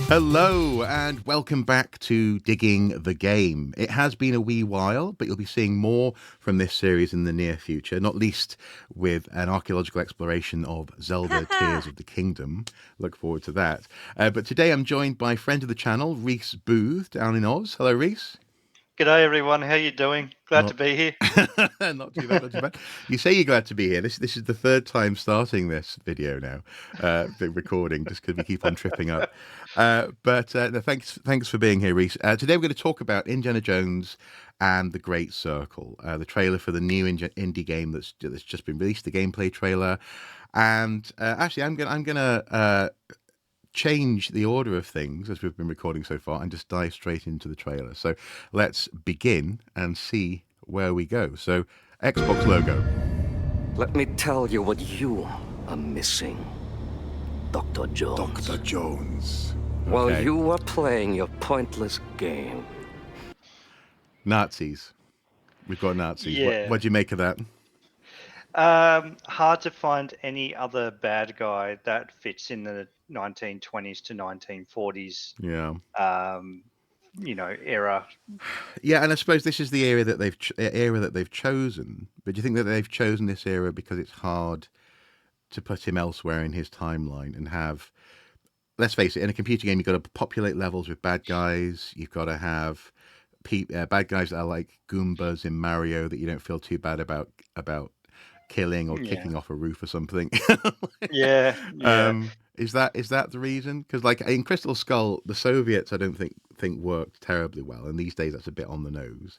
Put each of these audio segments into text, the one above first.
Hello and welcome back to Digging the Game. It has been a wee while, but you'll be seeing more from this series in the near future, not least with an archaeological exploration of Zelda Tears of the Kingdom. Look forward to that. But today I'm joined by friend of the channel, Rhys Booth, down in Oz. Hello, Rhys. G'day everyone, how you doing? Glad to Not, be here. not too bad, not too bad. You say you're glad to be here. This is the third time starting this video now, the recording, just because we keep on tripping up. But no, thanks for being here, Rhys. Today we're going to talk about Indiana Jones and the Great Circle, the trailer for the new indie game that's just been released, the gameplay trailer. And actually, I'm gonna change the order of things as we've been recording so far and just dive straight into the trailer. So let's begin and see where we go. So, Xbox logo. Let me tell you what you are missing, Dr. Jones. Dr. Jones. While Okay. you were playing your pointless game. Nazis. We've got Nazis. Yeah. What do you make of that? Hard to find any other bad guy that fits in the 1920s to 1940s, Yeah. era. Yeah, and I suppose this is the era that they've chosen. But do you think that they've chosen this era because it's hard to put him elsewhere in his timeline and have? Let's face it, in a computer game, you've got to populate levels with bad guys. You've got to have bad guys that are like Goombas in Mario that you don't feel too bad about killing or kicking off a roof or something. Yeah. Is that the reason? Because like in Crystal Skull, the Soviets I don't think worked terribly well, and these days that's a bit on the nose.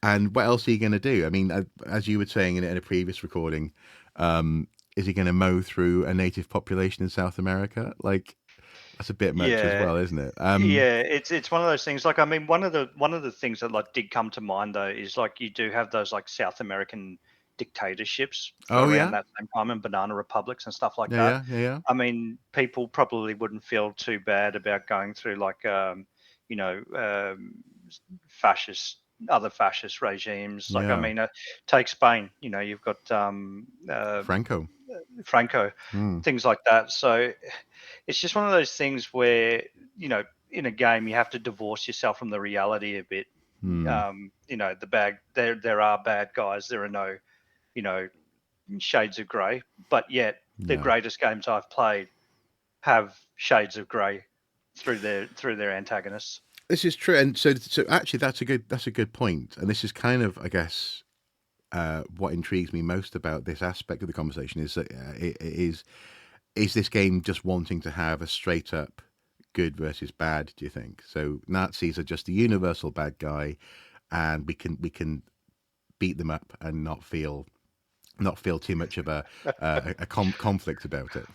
And what else are you going to do? I mean, as you were saying in a previous recording, is he going to mow through a native population in South America? Like, that's a bit much as well, isn't it? It's one of those things. Like, I mean, one of the things that like did come to mind though is like you do have those like South American dictatorships around that same time, and banana republics and stuff like that. Yeah. I mean, people probably wouldn't feel too bad about going through like other fascist regimes. Like, I mean, take Spain. You know, you've got Franco. things like that. So it's just one of those things where, in a game you have to divorce yourself from the reality a bit. There are bad guys. There are no, shades of grey. But yet the greatest games I've played have shades of grey through their antagonists. This is true, and so actually that's a good point, and this is kind of, I guess, what intrigues me most about this aspect of the conversation is that is this game just wanting to have a straight up good versus bad? Do you think so? Nazis are just the universal bad guy, and we can beat them up and not feel too much of a conflict about it.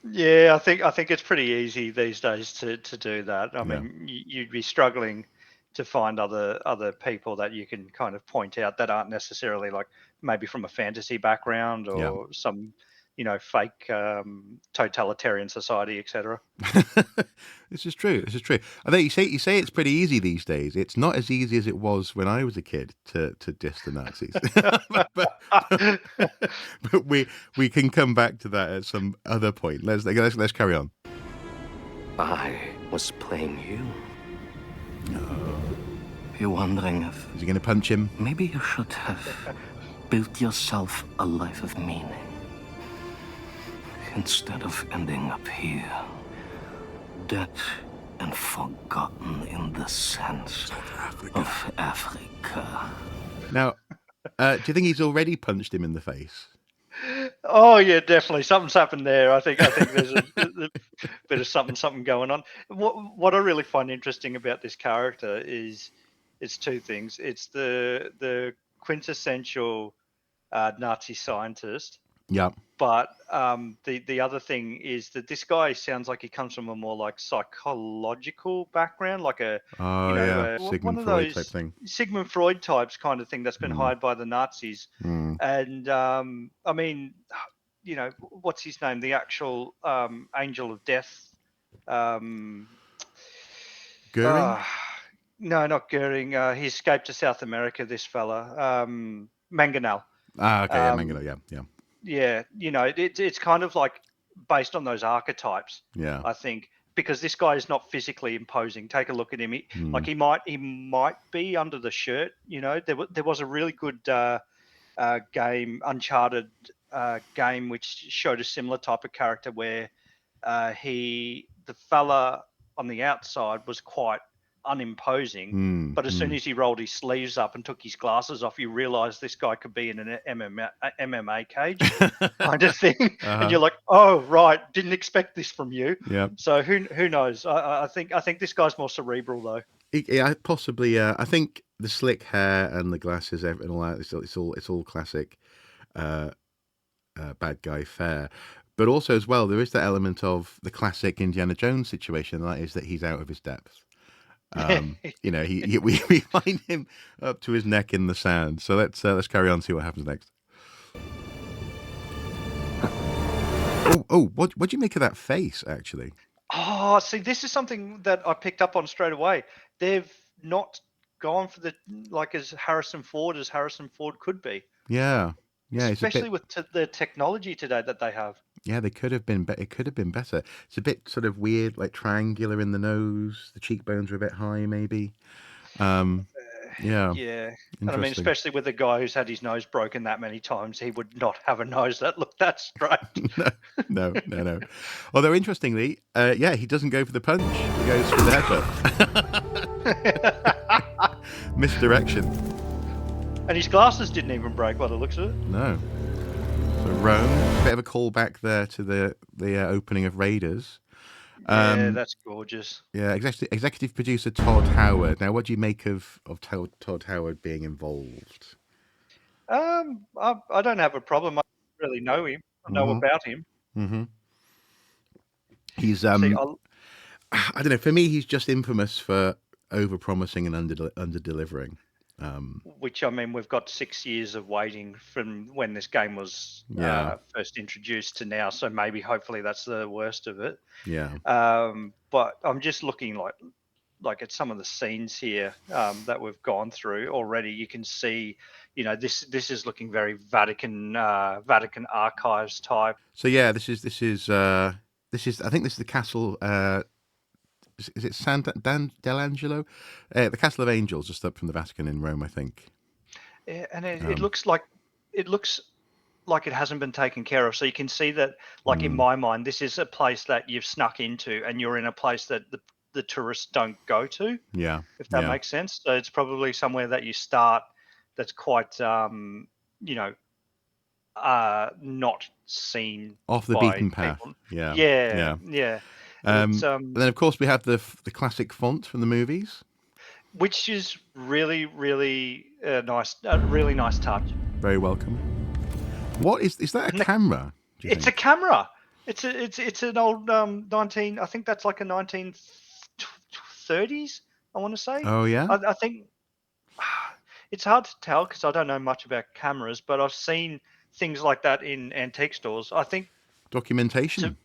Yeah, I think it's pretty easy these days to do that. I mean, you'd be struggling to find other people that you can kind of point out that aren't necessarily like maybe from a fantasy background or some, fake totalitarian society, etc. This is true. I think you say it's pretty easy these days. It's not as easy as it was when I was a kid to diss the Nazis. but we can come back to that at some other point. Let's carry on. I was playing you. You're wondering if... Is he going to punch him? Maybe you should have built yourself a life of meaning. Instead of ending up here, dead and forgotten in the sands of Africa. Now, do you think he's already punched him in the face? Oh yeah, definitely. Something's happened there. I think there's a bit of something going on. What I really find interesting about this character is it's two things. It's the quintessential Nazi scientist. Yeah. But the other thing is that this guy sounds like he comes from a more like psychological background, like Sigmund one of Freud those type thing. Sigmund Freud types kind of thing that's been hired by the Nazis. And I mean, what's his name? The actual angel of death. Goering? No, not Goering. He escaped to South America. This fella, Mangonel. Okay, Mangonel. Yeah, it's kind of like based on those archetypes. Yeah. I think because this guy is not physically imposing. Take a look at him. He might be under the shirt. You know, there was a really good game, Uncharted game, which showed a similar type of character where the fella on the outside was quite unimposing, but as soon as he rolled his sleeves up and took his glasses off, you realize this guy could be in an MMA cage kind of thing. And you're like, oh right, didn't expect this from you. Yeah. So who knows? I think this guy's more cerebral though. Yeah, possibly. I think the slick hair and the glasses and all that, it's all classic bad guy fare. But also as well, there is that element of the classic Indiana Jones situation, and that is that he's out of his depth. You know, we find him up to his neck in the sand. So let's carry on and see what happens next. What do you make of that face, actually? Oh, see, this is something that I picked up on straight away. They've not gone for as Harrison Ford could be. Yeah. Especially with the technology today that they have. Yeah, they could have been. It could have been better. It's a bit sort of weird, like triangular in the nose. The cheekbones are a bit high, maybe. Yeah. And I mean, especially with a guy who's had his nose broken that many times, he would not have a nose that looked that straight. No. Although interestingly, he doesn't go for the punch. He goes for the headbutt. Misdirection. And his glasses didn't even break by the looks of it. No. So Rome, a bit of a callback there to the opening of Raiders. Yeah, that's gorgeous. Yeah, executive producer Todd Howard. Now, what do you make of Todd Howard being involved? I don't have a problem. I don't really know him. I know about him. Mm-hmm. He's I don't know. For me, he's just infamous for over-promising and under-delivering. Which, I mean, we've got 6 years of waiting from when this game was first introduced to now, so maybe hopefully that's the worst of it. But I'm just looking like at some of the scenes here that we've gone through already. You can see, you know, this is looking very Vatican archives type. So yeah, this is I think this is the castle. Is it San Dell'Angelo? The Castle of Angels, just up from the Vatican in Rome, I think. Yeah, and it looks like it hasn't been taken care of. So you can see that, like in my mind, this is a place that you've snuck into, and you're in a place that the tourists don't go to. Yeah, if that makes sense. So it's probably somewhere that you start that's quite, not seen off the beaten path. People. Yeah. And then, of course, we have the classic font from the movies, which is really, really nice. A really nice touch. Very welcome. What is that? A camera? It's a camera. It's an old 19. I think that's like a 1930s. I want to say. Oh yeah. I think it's hard to tell because I don't know much about cameras, but I've seen things like that in antique stores. I think documentation.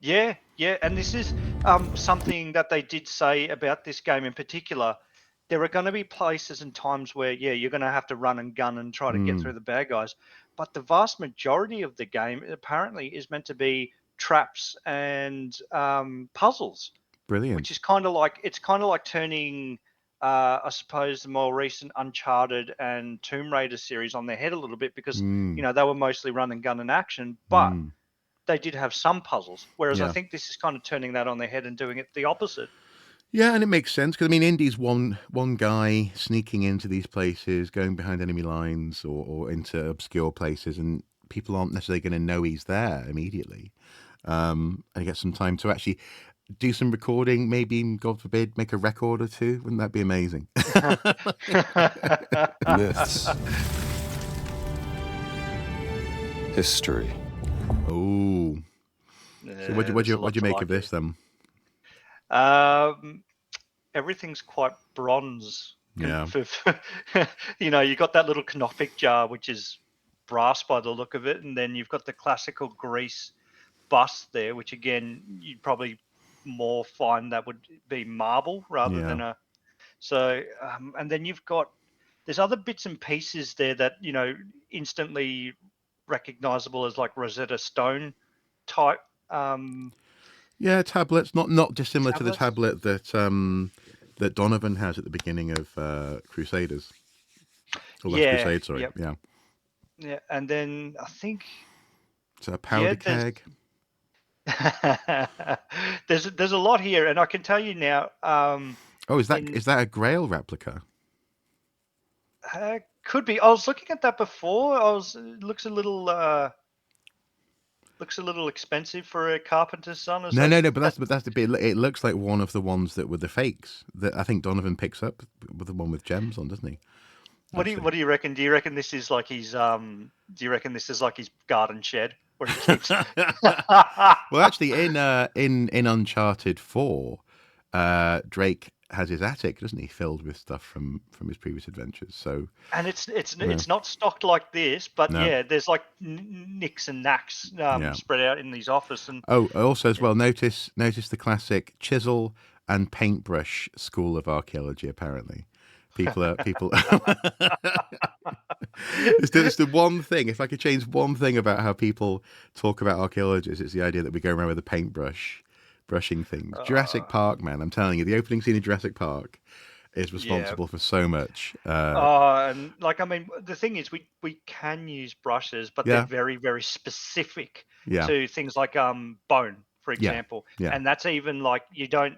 Yeah, and this is something that they did say about this game in particular. There are going to be places and times where, you're going to have to run and gun and try to get through the bad guys. But the vast majority of the game apparently is meant to be traps and puzzles. Brilliant. Which is kind of like turning, I suppose, the more recent Uncharted and Tomb Raider series on their head a little bit because you know they were mostly run and gun and action, but they did have some puzzles, whereas I think this is kind of turning that on their head and doing it the opposite. Yeah, and it makes sense because I mean, Indy's one guy sneaking into these places, going behind enemy lines or into obscure places, and people aren't necessarily going to know he's there immediately. And he gets some time to actually do some recording, maybe, God forbid, make a record or two. Wouldn't that be amazing? Myths. History. Oh, so what do you make of this then? Everything's quite bronze. Yeah. You know, you got that little Canopic jar, which is brass by the look of it, and then you've got the classical Greece bust there, which again you'd probably more find that would be marble rather than a. So, and then there's other bits and pieces there that instantly recognizable as like Rosetta Stone type Yeah, tablets, not dissimilar to the Tablets. tablet that Donovan has at the beginning of Crusaders. Or Last Yeah. Crusade, sorry. Yep. Yeah. Yeah. And then I think, So a yeah, powder keg. there's a lot here, and I can tell you now. Oh, is In that a Grail replica? Could be. I was looking at that before. It looks a little expensive for a carpenter's son. Is No, that? no, no. But that's the bit. It looks like one of the ones that were the fakes that I think Donovan picks up with the one with gems on, doesn't he? Actually. What do you reckon? Do you reckon this is like his Do you reckon this is like his garden shed where he keeps? Well, actually, in Uncharted 4, Drake has his attic, doesn't he, filled with stuff from his previous adventures. So, And yeah. it's not stocked like this, but No, yeah, there's like nicks and knacks yeah. spread out in his office, and Oh, also as well, notice the classic chisel and paintbrush school of archaeology. Apparently, people. It's the one thing. If I could change one thing about how people talk about archaeologists, it's the idea that we go around with a paintbrush, brushing things. Jurassic Park, man, I'm telling you, the opening scene of Jurassic Park is yeah. responsible for so much. And like, I mean, the thing is, we can use brushes, but they're Yeah, very, very specific yeah, to things like bone, for yeah, example. yeah. And that's even like you don't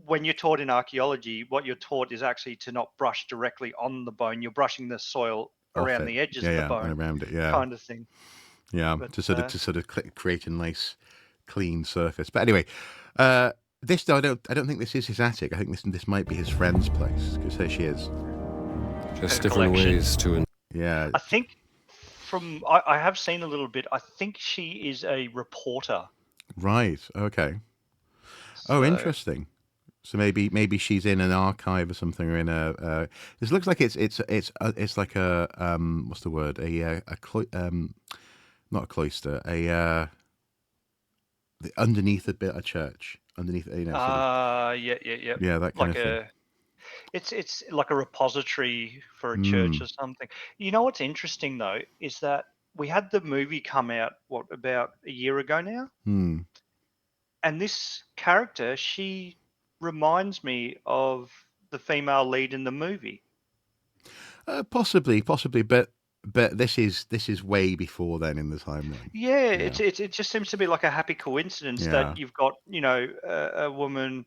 when you're taught in archaeology, what you're taught is actually to not brush directly on the bone. You're brushing the soil Off around it. the edges Yeah, of the yeah, and bone, around it. Yeah, kind of thing. yeah. But To sort of create a nice, clean surface. But anyway, this though, I don't think this is his attic. I think this might be his friend's place because there she is. Just her different collection. ways to. Yeah. I think I have seen a little bit. I think she is a reporter. Right. Okay. Oh, So interesting. So maybe she's in an archive or something, or in a. This looks like it's like a what's the word, not a cloister, underneath a bit of church, underneath, you know, sort of, yeah, yeah, that kind like of thing. it's like a repository for a church Hmm. or something. You know what's interesting though is that we had the movie come out about a year ago now, Hmm. and this character, she reminds me of the female lead in the movie. Possibly, but this is way before then in the timeline. Yeah, Yeah. it just seems to be like a happy coincidence Yeah. that you've got, a woman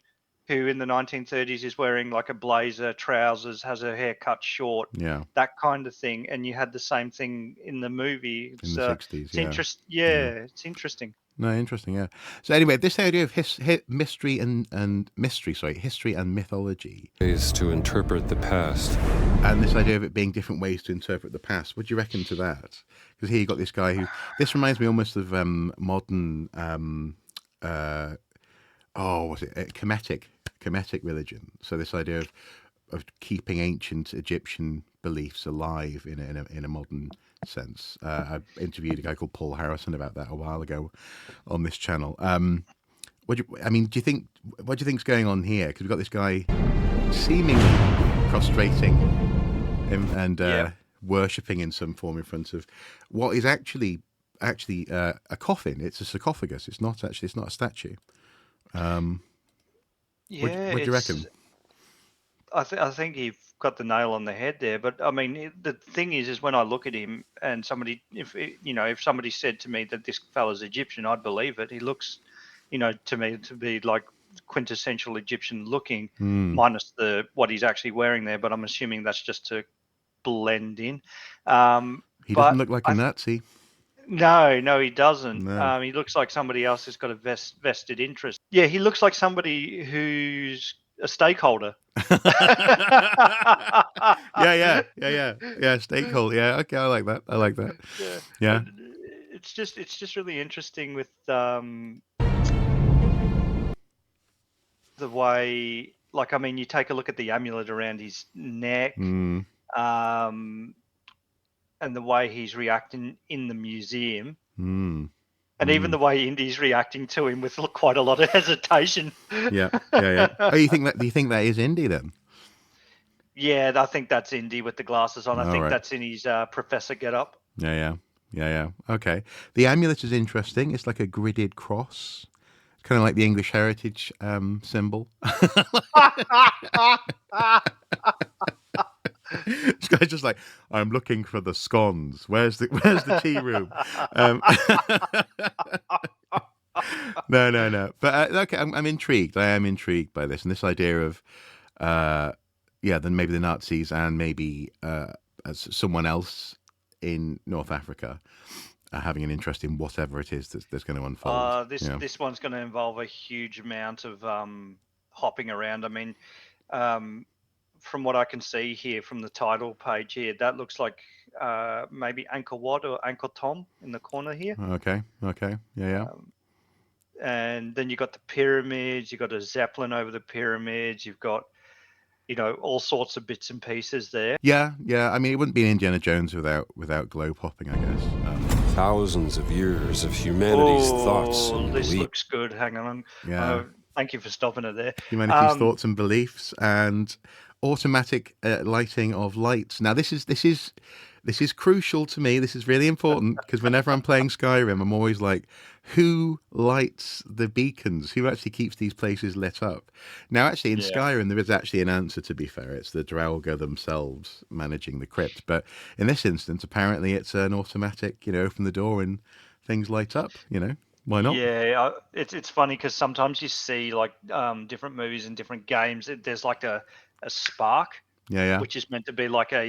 who in the 1930s is wearing like a blazer, trousers, has her hair cut short, Yeah. that kind of thing, and you had the same thing in the movie. In the 60s. Yeah. Yeah. It's interesting. No, interesting. Yeah. So anyway, this idea of mystery history and mythology, Ways to interpret the past. and this idea of it being different ways to interpret the past. What do you reckon to that? Because here you got this guy who. This reminds me almost of modern. Was it Kemetic religion? So this idea of keeping ancient Egyptian beliefs alive in a modern sense. I interviewed a guy called Paul Harrison about that a while ago on this channel. What do you think? What do you think's going on here? Because we've got this guy seemingly prostrating and Yeah. worshipping in some form in front of what is actually a coffin. It's a sarcophagus. It's not a statue. What Yeah, do you reckon? I think you've got the nail on the head there. But I mean, the thing is when I look at him and if somebody said to me that this fella's Egyptian, I'd believe it. He looks, to me to be like quintessential Egyptian looking, minus what he's actually wearing there. But I'm assuming that's just to blend in. He doesn't But look like a Nazi. no, he doesn't. No. He looks like somebody else who's got a vested interest. Yeah, he looks like somebody who's a stakeholder. Yeah. Stakeholder. Yeah. Okay, I like that. Yeah. Yeah. It's just really interesting with the way, like, I mean, you take a look at the amulet around his neck, Mm. and the way he's reacting in the museum. Mm. And even the way Indy's reacting to him with quite a lot of hesitation. Yeah. Oh, do you think that is Indy then? Yeah, I think that's Indy with the glasses on. I All think right. that's in his professor getup. Yeah. Okay. The amulet is interesting. It's like a gridded cross. kind of like the English heritage symbol. This guy's just like, I'm looking for the scones. Where's the tea room? No. But okay, I'm intrigued. I am intrigued by this and this idea of, then maybe the Nazis and maybe as someone else in North Africa having an interest in whatever it is that's going to unfold. This one's going to involve a huge amount of hopping around. I mean, from what I can see here from the title page here, that looks like maybe Angkor Wat or Angkor Thom in the corner here. Okay, yeah. And then you've got the pyramids, you've got a Zeppelin over the pyramids, you've got, all sorts of bits and pieces there. Yeah. I mean, it wouldn't be an Indiana Jones without globe hopping, I guess. Thousands of years of humanity's thoughts and this beliefs. looks good. Hang on. Yeah. Thank you for stopping it there. Humanity's thoughts and beliefs and automatic lighting of lights. Now, this is crucial to me. This is really important because whenever I'm playing Skyrim, I'm always like, who lights the beacons? Who actually keeps these places lit up? Now, actually, in Skyrim, there is actually an answer, to be fair. It's the Draugr themselves managing the crypt. But in this instance, apparently it's an automatic, open the door and things light up, Why not? Yeah, it's funny because sometimes you see like different movies and different games. There's like a spark, which is meant to be like a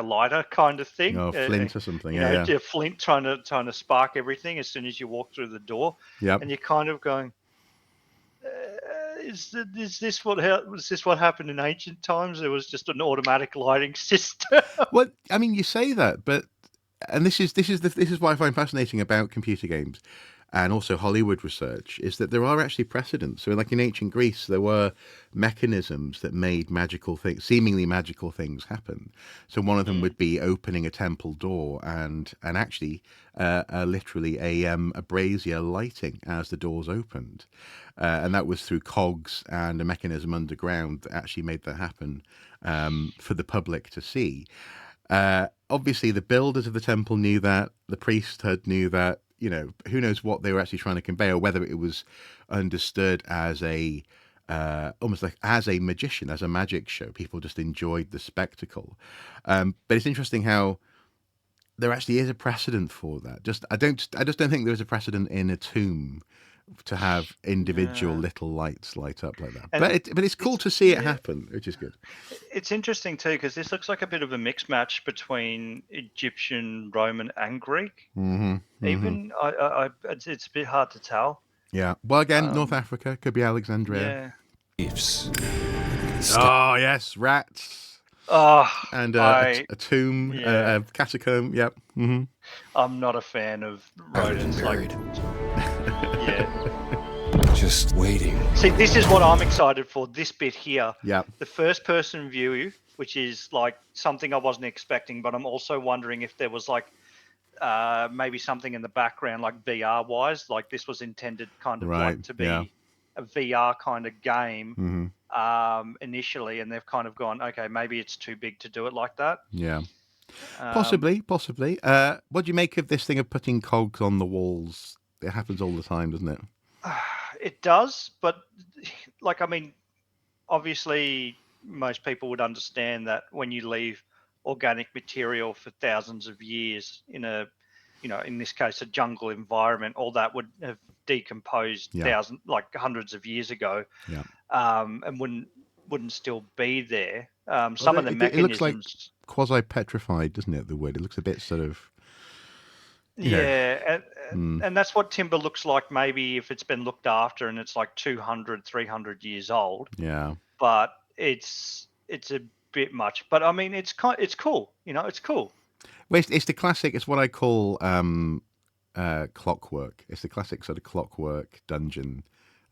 lighter kind of thing. Oh, flint or something. A flint trying to spark everything as soon as you walk through the door. Yep. And you're kind of going, is this what happened in ancient times? There was just an automatic lighting system. Well, I mean, you say that, but. And this is what I find fascinating about computer games and also Hollywood research is that there are actually precedents. So like in ancient Greece, there were mechanisms that made seemingly magical things happen. So one of them would be opening a temple door and actually literally a brazier lighting as the doors opened. And that was through cogs and a mechanism underground that actually made that happen for the public to see. Obviously, the builders of the temple knew that, the priesthood knew that, who knows what they were actually trying to convey or whether it was understood as almost like as a magician, as a magic show. People just enjoyed the spectacle. But it's interesting how there actually is a precedent for that. I just don't think there's a precedent in a tomb to have individual little lights light up like that. But it's cool to see it happen, which is good. It's interesting too because this looks like a bit of a mixed match between Egyptian, Roman, and Greek. Mm-hmm. Even it's a bit hard to tell. Yeah. Well, again, North Africa could be Alexandria. Yeah. Oh yes, rats. And a tomb, a catacomb. Yep. Mm-hmm. I'm not a fan of rodents. Just waiting. See, this is what I'm excited for. This bit here. Yeah. The first-person view, which is like something I wasn't expecting, but I'm also wondering if there was like maybe something in the background, like VR-wise, like this was intended kind of like to be a VR kind of game initially, and they've kind of gone, okay, maybe it's too big to do it like that. Yeah. Possibly. What do you make of this thing of putting cogs on the walls? It happens all the time, doesn't it? It does, but like, I mean, obviously most people would understand that when you leave organic material for thousands of years in in this case, a jungle environment, all that would have decomposed hundreds of years ago, and wouldn't still be there. Some of the mechanisms. It looks like quasi-petrified, doesn't it? The wood. It looks a bit sort of. And that's what timber looks like maybe if it's been looked after and it's like 200, 300 years old. Yeah. But it's a bit much. But I mean, it's cool. It's cool. Well, it's the classic. It's what I call clockwork. It's the classic sort of clockwork dungeon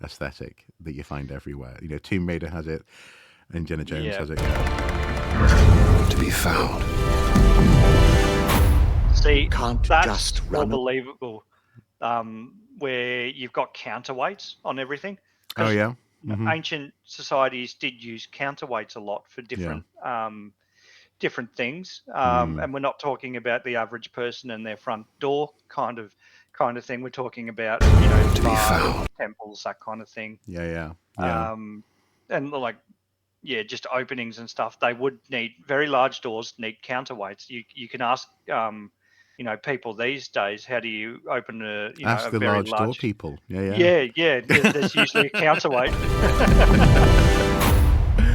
aesthetic that you find everywhere. Tomb Raider has it, and Indiana Jones has it. To be found. See, that's just more believable. Where you've got counterweights on everything. Oh yeah. Ancient societies did use counterweights a lot for different different things. And we're not talking about the average person and their front door kind of kind of thing. We're talking about, To be bars, found. temples, that kind of thing. Yeah. And like, just openings and stuff. They would need very large doors, need counterweights. You can ask, people these days, how do you open Ask a the very large door large. people. Yeah. There's usually a counterweight.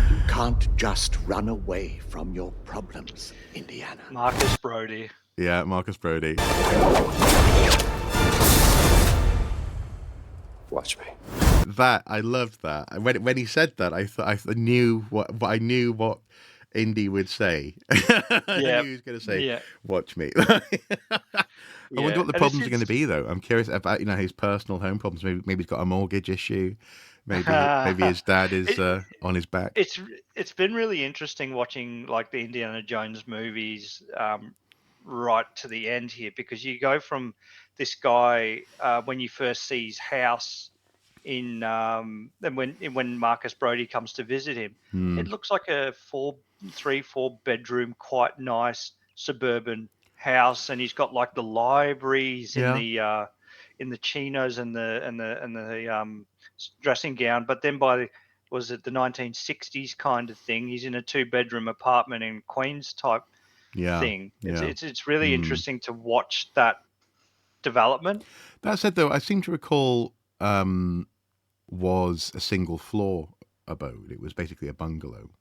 You can't just run away from your problems, Indiana. Marcus Brody. Yeah, Marcus Brody. Watch me. That I loved that. When he said that, I thought I knew what Indy would say. I knew he was going to say, "Watch me." I wonder what the problems are going to be, though. I'm curious about his personal home problems. Maybe he's got a mortgage issue. Maybe his dad is on his back. It's been really interesting watching like the Indiana Jones movies right to the end here, because you go from this guy when you first see his house and when Marcus Brody comes to visit him, it looks like a 4 bedroom, quite nice suburban house, and he's got like the libraries in the chinos and the dressing gown. But then was it the 1960s kind of thing? He's in a 2-bedroom apartment in Queens type thing. It's really interesting to watch that development. That said, though, I seem to recall was a single floor abode. It was basically a bungalow,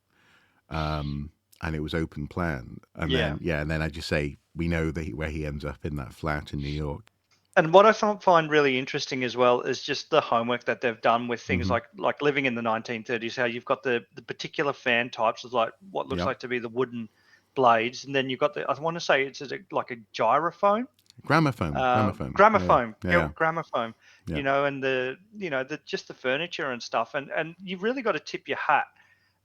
and it was open plan. And then I just say we know that where he ends up in that flat in New York. And what I find really interesting as well is just the homework that they've done with things like living in the 1930s, how you've got the particular fan types of like what looks like to be the wooden blades, and then you've got I want to say it's like a gyrophone. Gramophone. Gramophone. Yeah. And the just the furniture and stuff, and you've really got to tip your hat,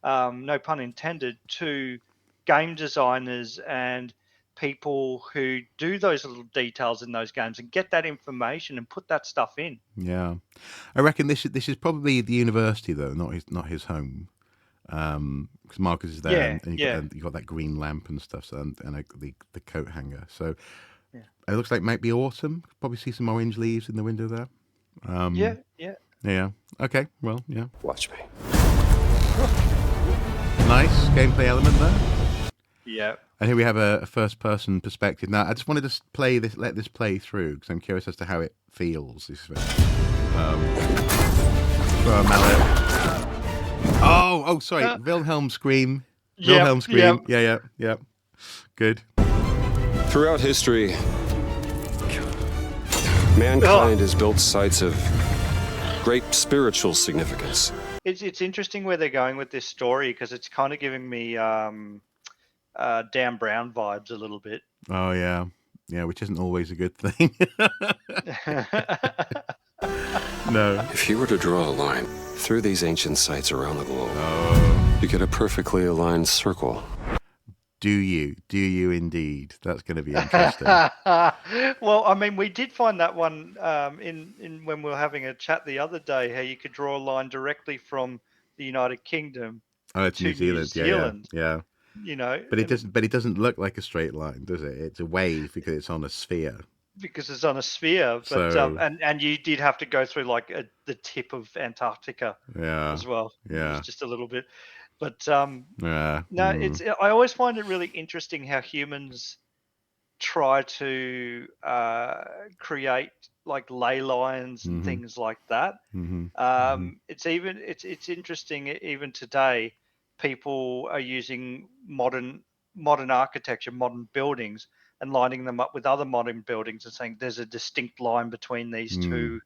no pun intended, to game designers and people who do those little details in those games and get that information and put that stuff in. Yeah, I reckon this is probably the university, though, not his home, because Marcus is there, and you got that green lamp and stuff, and the coat hanger. So it looks like it might be autumn. Probably see some orange leaves in the window there. Yeah. Okay. Well, yeah. Watch me. Nice gameplay element there. Yeah. And here we have a first-person perspective. Now, I just wanted to let this play through, because I'm curious as to how it feels. This throw a mallet. Oh, sorry. Wilhelm scream. Wilhelm scream. Yeah. Good. Throughout history, mankind has built sites of great spiritual significance. It's interesting where they're going with this story, because it's kind of giving me Dan Brown vibes a little bit. Oh yeah, which isn't always a good thing. No. If you were to draw a line through these ancient sites around the globe, you get a perfectly aligned circle. Do you indeed? That's going to be interesting. Well, I mean, we did find that one in when we were having a chat the other day, how you could draw a line directly from the United Kingdom to New Zealand. Yeah. But it doesn't look like a straight line, does it? It's a wave because it's on a sphere. Because it's on a sphere, but and you did have to go through like the tip of Antarctica as well. Yeah. It was just a little bit. But it's. I always find it really interesting how humans try to create like ley lines and things like that. It's interesting even today. People are using modern architecture, modern buildings, and lining them up with other modern buildings and saying there's a distinct line between these two,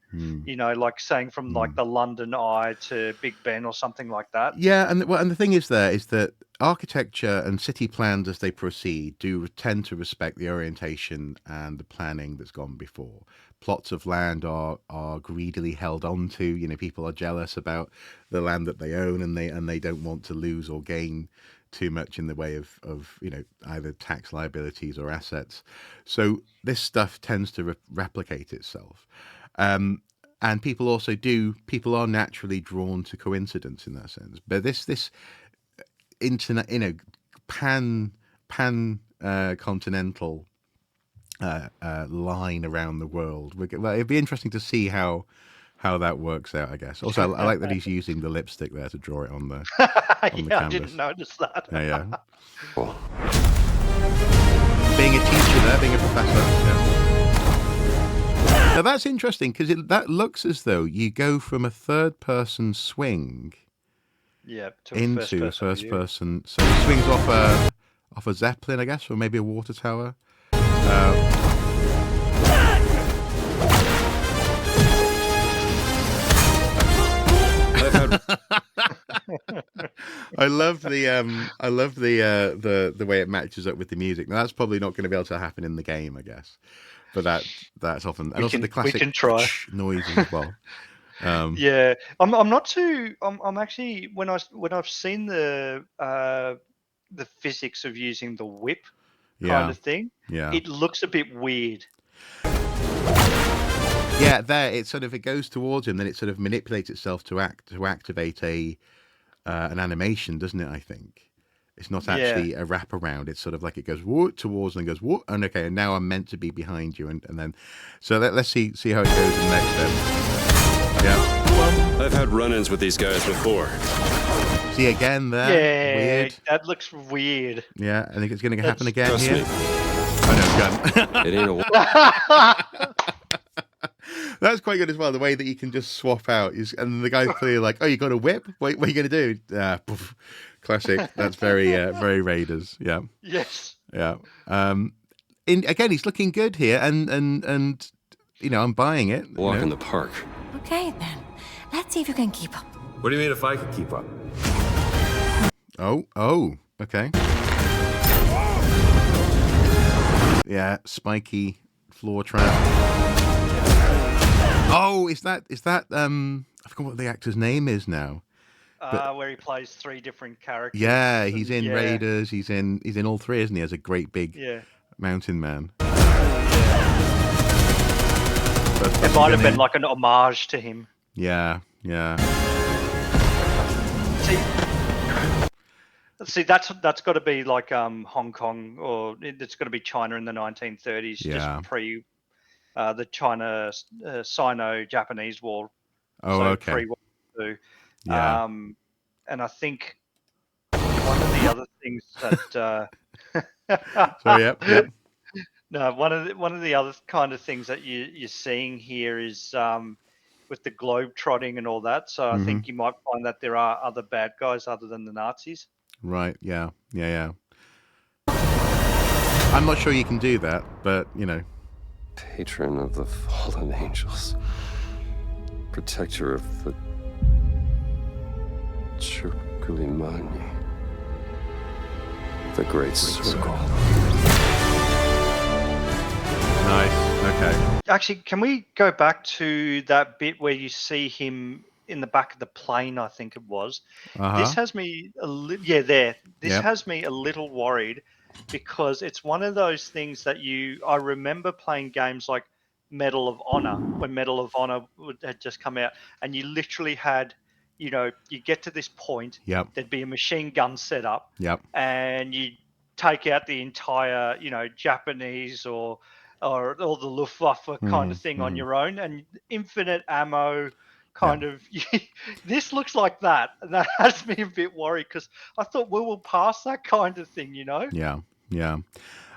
like saying from like the London Eye to Big Ben or something like that. Yeah, and the thing is that architecture and city plans as they proceed do tend to respect the orientation and the planning that's gone before. Plots of land are greedily held on to. People are jealous about the land that they own, and they don't want to lose or gain too much in the way of either tax liabilities or assets. So this stuff tends to replicate itself. And people are naturally drawn to coincidence in that sense. But this internet, pan continental line around the world. Well, it'd be interesting to see how that works out, I guess. Also, I like that he's using the lipstick there to draw it on the Yeah, canvas. I didn't notice that. Yeah. Well, Being a teacher there, being a professor. Yeah. Now that's interesting because that looks as though you go from a third-person swing Yeah, to into a first view. person. So he swings off a zeppelin, I guess, or maybe a water tower. I love the way it matches up with the music. Now that's probably not going to be able to happen in the game, I guess. But that's often, and also the classic we can try. noises as well. Yeah, I'm not too. I'm actually when I've seen the physics of using the whip kind of thing. Yeah. It looks a bit weird. Yeah, there it goes towards him, then it sort of manipulates itself to activate an animation, doesn't it? I think it's not actually a wraparound. It's sort of like it goes whoop towards and goes whoop, and okay, and now I'm meant to be behind you, and then so let's see how it goes in the next step. Yeah, I've had run-ins with these guys before. see again there. Yeah, Weird. that looks weird. Yeah, I think it's going to happen again Trust here. me, I know, gun. it ain't a. That's quite good as well. The way that you can just swap out, and the guy's clearly like, "Oh, you got a whip? What are you going to do?" Poof. Classic. That's very very Raiders. Yeah. Yes. Yeah. Again, he's looking good here, and you know, I'm buying it. Walk in the park. Okay, then. Let's see if you can keep up. What do you mean if I could keep up? Oh, okay. Yeah, spiky floor trap. Oh, is that I forgot what the actor's name is now. Where he plays 3 different characters. Yeah, he's in Yeah. Raiders. He's in all 3, isn't he? As a great big mountain man. It might have been like an homage to him. Yeah. See, that's got to be like Hong Kong, or it's got to be China in the 1930s, Yeah. just pre the China Sino-Japanese War. Oh, so okay. Pre-World War II. Yeah. And I think one of the other things that So yep. no, one of the other kind of things that you're seeing here is with the globe trotting and all that. So I think you might find that there are other bad guys other than the Nazis. Right. Yeah. I'm not sure you can do that, but you know. Patron of the fallen angels. Protector of the Circulimani. The Great Circle. Nice. Okay. Actually, can we go back to that bit where you see him in the back of the plane? I think it was. This has me there. This has me a little worried because it's one of those things that I remember playing games like Medal of Honor, when Medal of Honor had just come out, and you literally had, you get to this point, there'd be a machine gun set up, and you take out the entire, Japanese or all the Luftwaffe kind of thing on your own, and infinite ammo. Kind of, this looks like that, and that has me a bit worried because I thought we were past that kind of thing, Yeah.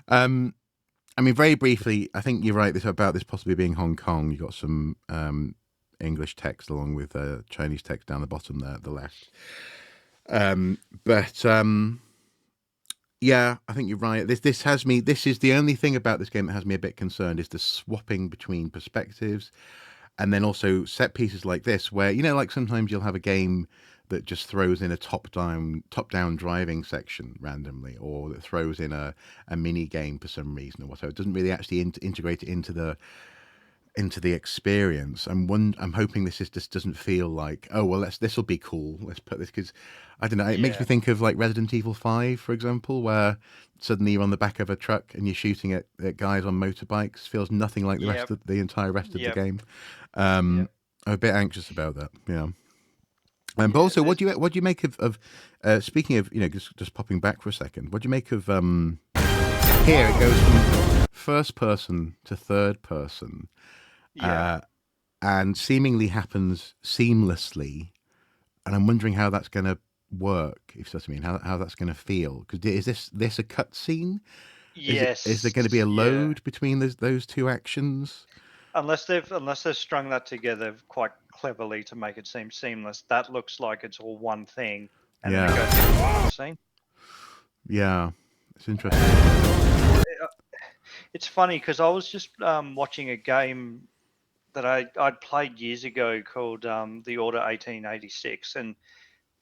I mean, very briefly, I think you're right about this possibly being Hong Kong. You got some English text along with Chinese text down the bottom there at the left. Yeah, I think you're right. This has me. This is the only thing about this game that has me a bit concerned is the swapping between perspectives. And then also set pieces like this, where like sometimes you'll have a game that just throws in a top-down driving section randomly, or that throws in a mini game for some reason or whatever. It doesn't really actually integrate it into the experience. I'm hoping this just doesn't feel like, oh well, this will be cool. Let's put this, because I don't know. It makes me think of like Resident Evil 5, for example, where suddenly you're on the back of a truck and you're shooting at guys on motorbikes. Feels nothing like the entire rest of the game. I'm a bit anxious about that. Yeah. But also, what do you make of speaking of just popping back for a second? What do you make of here? It goes first person to third person, Yeah. and seemingly happens seamlessly. And I'm wondering how that's going to work, if you know what I mean, how that's going to feel. Because is this a cutscene? Yes. Is there going to be a Yeah. load between those two actions? Unless they've strung that together quite cleverly to make it seem seamless, that looks like it's all one thing, and then it Yeah. goes into one scene. Yeah, it's interesting. It's funny because I was just watching a game that I'd played years ago called The Order 1886, and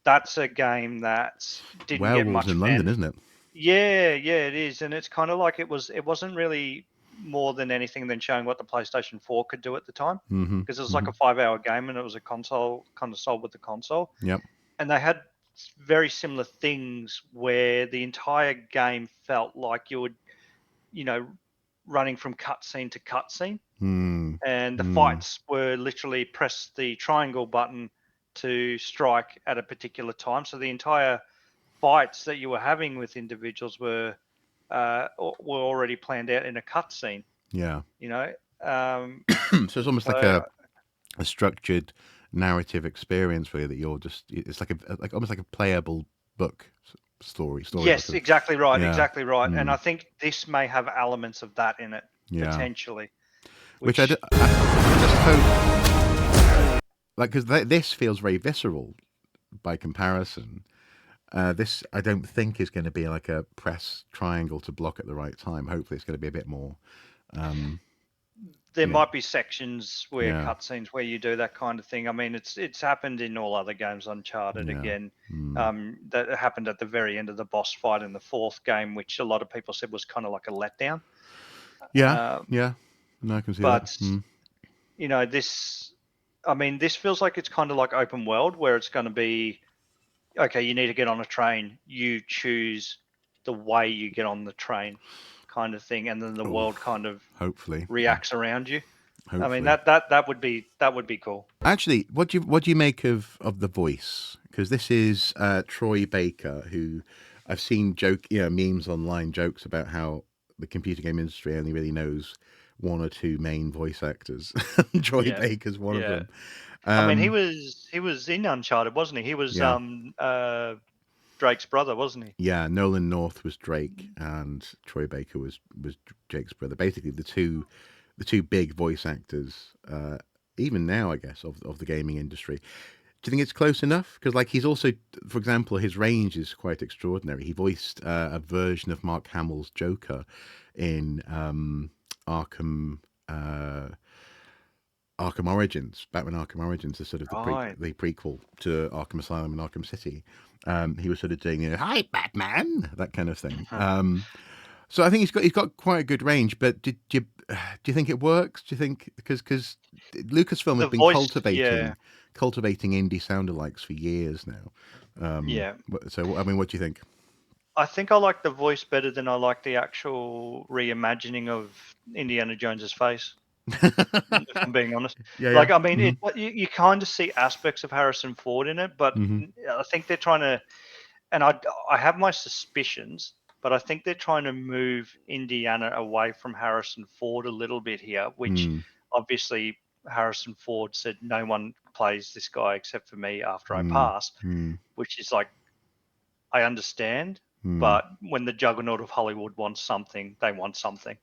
that's a game that didn't get Werewolves much in fan. London, isn't it? Yeah, it is, and it's kind of like it wasn't really more than anything than showing what the PlayStation 4 could do at the time, because it was like a 5-hour game and it was a console kind of sold with the console, Yep. and they had very similar things where the entire game felt like you would, running from cutscene to cutscene. And the fights were literally press the triangle button to strike at a particular time. So the entire fights that you were having with individuals were already planned out in a cutscene. Yeah. So it's almost like a structured narrative experience for you that you're just. It's like almost like a playable book story. Yes, exactly right. Yeah. Exactly right. And I think this may have elements of that in it potentially. Which I just hope, because this feels very visceral by comparison. This I don't think is going to be like a press triangle to block at the right time. Hopefully, it's going to be a bit more. There might be sections where Yeah. cutscenes where you do that kind of thing. I mean, it's happened in all other games. Uncharted again. That happened at the very end of the boss fight in the 4th game, which a lot of people said was kind of like a letdown. Yeah. No, I can see But that. this feels like it's kind of like open world, where it's going to be, okay, you need to get on a train. You choose the way you get on the train, kind of thing, and then the world kind of hopefully reacts around you. Hopefully. I mean, that would be cool. Actually, what do you make of the voice? Because this is Troy Baker, who I've seen memes online, jokes about how the computer game industry only really knows one or two main voice actors. Troy Baker's one of them. I mean, he was in Uncharted, wasn't he? He was Drake's brother, wasn't he? Yeah, Nolan North was Drake, and Troy Baker was Jake's brother. Basically, the two big voice actors, even now, I guess, of the gaming industry. Do you think it's close enough? Because he's also, for example, his range is quite extraordinary. He voiced a version of Mark Hamill's Joker in Arkham Origins, Batman Arkham Origins, is sort of the prequel to Arkham Asylum and Arkham City. He was sort of doing, "Hi, Batman," that kind of thing. So I think he's got quite a good range. But do you think it works? Do you think because Lucasfilm have been cultivating indie sound-alikes for years now? So I mean, what do you think? I think I like the voice better than I like the actual reimagining of Indiana Jones's face. If I'm being honest. I mean, you kind of see aspects of Harrison Ford in it, but I think they're trying to, and I have my suspicions, but I think they're trying to move Indiana away from Harrison Ford a little bit here, which obviously Harrison Ford said no one plays this guy except for me after I pass, which is like, I understand, but when the juggernaut of Hollywood wants something, they want something.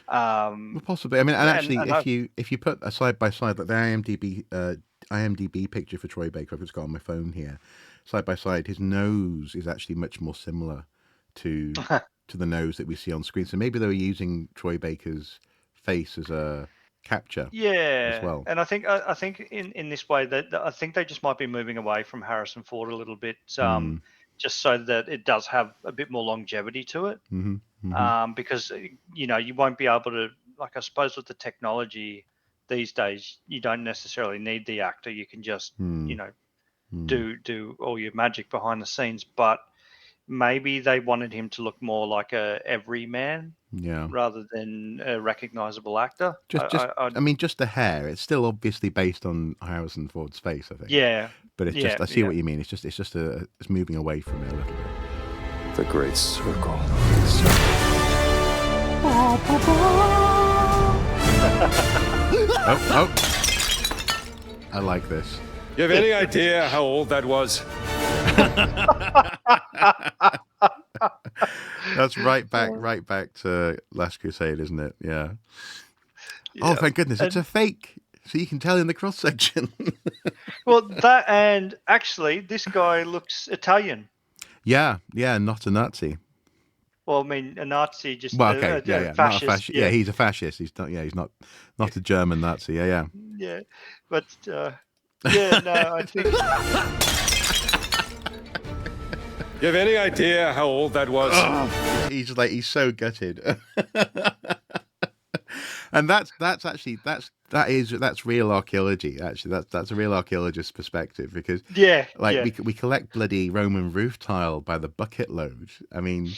Well, possibly. I mean, and actually, if you put a side by side, like the IMDb picture for Troy Baker, I've just got on my phone here, side by side, his nose is actually much more similar to the nose that we see on screen. So maybe they were using Troy Baker's face as a capture, as well. And I think in this way that I think they just might be moving away from Harrison Ford a little bit, just so that it does have a bit more longevity to it. Because you won't be able to, like, I suppose with the technology these days, you don't necessarily need the actor. You can just do all your magic behind the scenes. But maybe they wanted him to look more like a everyman, rather than a recognizable actor. I mean, just the hair. It's still obviously based on Harrison Ford's face, I think. Yeah. But it's just, I see what you mean. It's moving away from it a little bit. The Great Circle. Oh, I like this. You have any idea how old that was? That's right back to Last Crusade, isn't it? Yeah. Oh, thank goodness, it's a fake. So you can tell in the cross section. Well, that, and actually, this guy looks Italian. Yeah, not a Nazi. Well, I mean, a Nazi, just Well, okay, a not a fascist. fascist. Yeah, he's a fascist. He's not. Yeah, he's not a German Nazi. Yeah. Yeah, but yeah, no, I think. You have any idea how old that was? He's so gutted. And that's real archaeology. Actually, that's a real archaeologist's perspective, because we collect bloody Roman roof tile by the bucket load. I mean,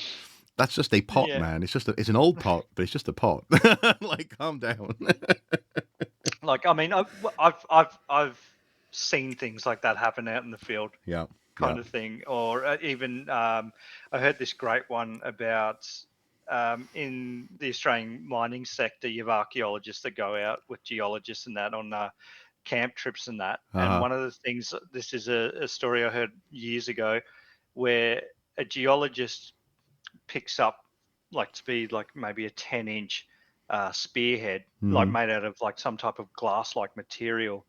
that's just a pot, man. It's an old pot, but it's just a pot. Like, calm down. Like, I mean, I've seen things like that happen out in the field. Yeah. Kind of thing, or even I heard this great one about in the Australian mining sector, you have archaeologists that go out with geologists and that on camp trips and that. And one of the things, this is a story I heard years ago, where a geologist picks up maybe a 10-inch spearhead, like made out of like some type of glass-like material,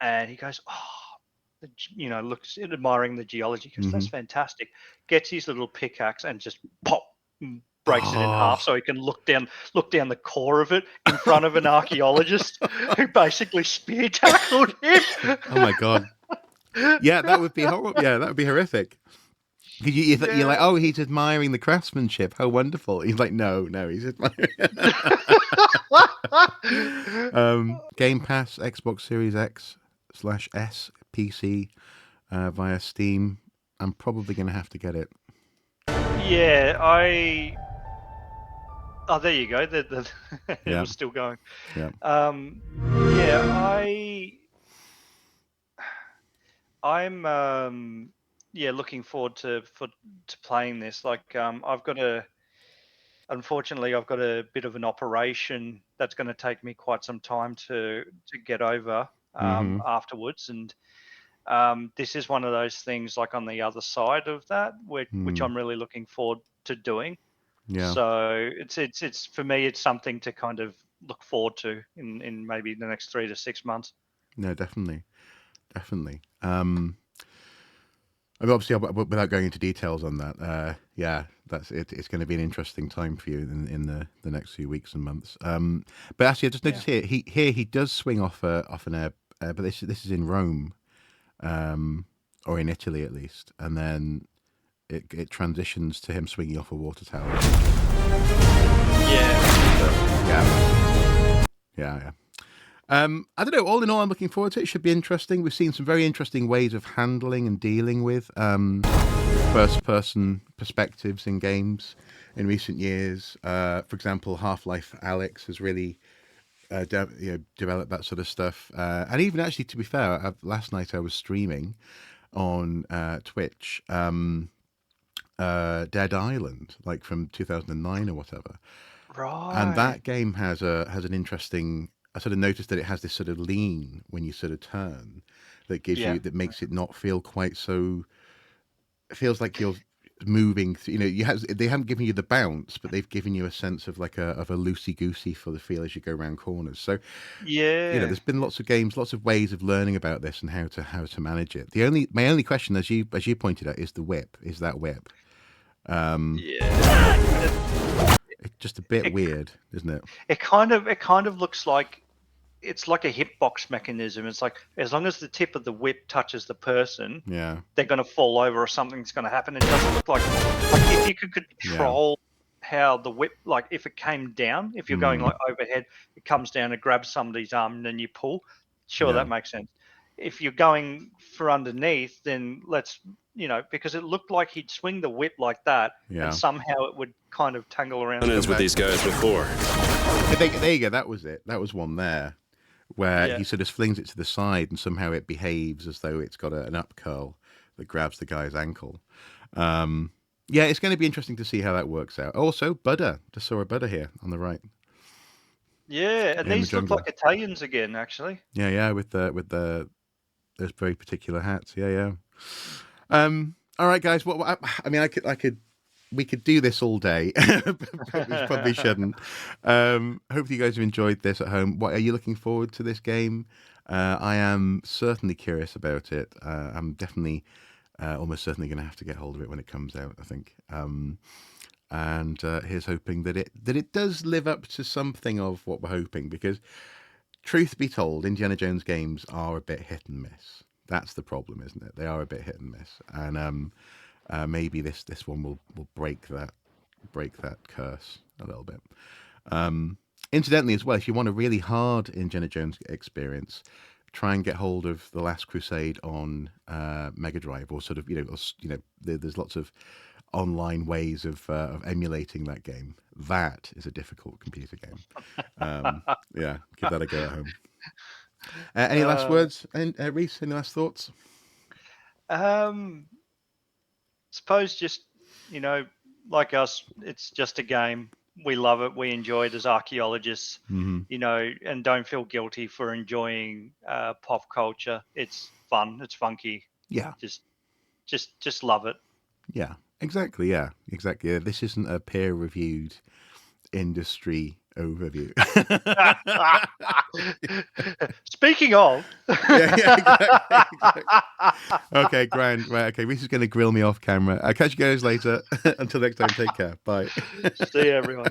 and he goes, looks admiring the geology, because that's fantastic. Gets his little pickaxe and just pop, breaks it in half so he can look down the core of it in front of an archaeologist who basically spear tackled him. Oh my god! Yeah, that would be horrible. Yeah, that would be horrific. You're like, oh, he's admiring the craftsmanship. How wonderful! He's like, no, he's admiring. Game Pass, Xbox Series X/S, PC, via Steam. I'm probably going to have to get it. Yeah, oh, there you go. It was still going. Yeah. I'm looking forward to playing this. Like, unfortunately, I've got a bit of an operation that's going to take me quite some time to get over afterwards, and this is one of those things, like, on the other side of that, which I'm really looking forward to doing. Yeah. So it's for me, it's something to kind of look forward to in maybe the next 3 to 6 months. No, definitely. I mean, obviously, without going into details on that, that's it. It's going to be an interesting time for you in the next few weeks and months. But actually, I just noticed here he does swing off an air, but this is in Rome, or in Italy at least, and then it transitions to him swinging off a water tower. Yeah. I don't know. All in all, I'm looking forward to it. It should be interesting. We've seen some very interesting ways of handling and dealing with first-person perspectives in games in recent years. For example, Half-Life Alyx has really developed that sort of stuff. And even actually, to be fair, last night I was streaming on Twitch Dead Island, like from 2009 or whatever. Right. And that game has an interesting. I sort of noticed that it has this sort of lean when you sort of turn that gives you, that makes it not feel quite so. It feels like you're moving. They haven't given you the bounce, but they've given you a sense of like a loosey goosey for the feel as you go around corners. So there's been lots of games, lots of ways of learning about this and how to manage it. My only question, as you pointed out, is the whip. Is that whip? It's just a bit weird, isn't it? It kind of looks like it's like a hitbox mechanism. It's like, as long as the tip of the whip touches the person, they're going to fall over or something's going to happen. It doesn't look like if you could control how the whip, like if it came down, if you're going like overhead, it comes down and grabs somebody's arm and then you pull. Sure, that makes sense. If you're going for underneath, then because it looked like he'd swing the whip like that, and somehow it would kind of tangle around. I've been with these guys before. There you go. That was it. That was one there, where he sort of flings it to the side, and somehow it behaves as though it's got an up curl that grabs the guy's ankle. Yeah, it's going to be interesting to see how that works out. Also, Buddha. Just saw a Buddha here on the right. Yeah, and In the these look jungle. like Italians again, actually. Yeah, with those very particular hats. Yeah. All right, guys. I mean, we could do this all day, but we probably shouldn't. Hopefully, you guys have enjoyed this at home. What are you looking forward to this game? I am certainly curious about it. I'm definitely, almost certainly, going to have to get hold of it when it comes out, I think. And here's hoping that it does live up to something of what we're hoping. Because, truth be told, Indiana Jones games are a bit hit and miss. That's the problem, isn't it? They are a bit hit and miss, and maybe this one will break that curse a little bit. Incidentally, as well, if you want a really hard Indiana Jones experience, try and get hold of The Last Crusade on Mega Drive, or sort of there's lots of online ways of emulating that game. That is a difficult computer game. Yeah, give that a go at home. Any last words, Rhys? Any last thoughts? Suppose just, like us, it's just a game. We love it. We enjoy it as archaeologists, and don't feel guilty for enjoying pop culture. It's fun. It's funky. Yeah. Just love it. Yeah, exactly. Yeah, exactly. Yeah, this isn't a peer-reviewed industry overview. Speaking of. Exactly. Okay, grand. Right, okay, Rhys is going to grill me off camera. I'll catch you guys later. Until next time, take care. Bye. See you, everyone.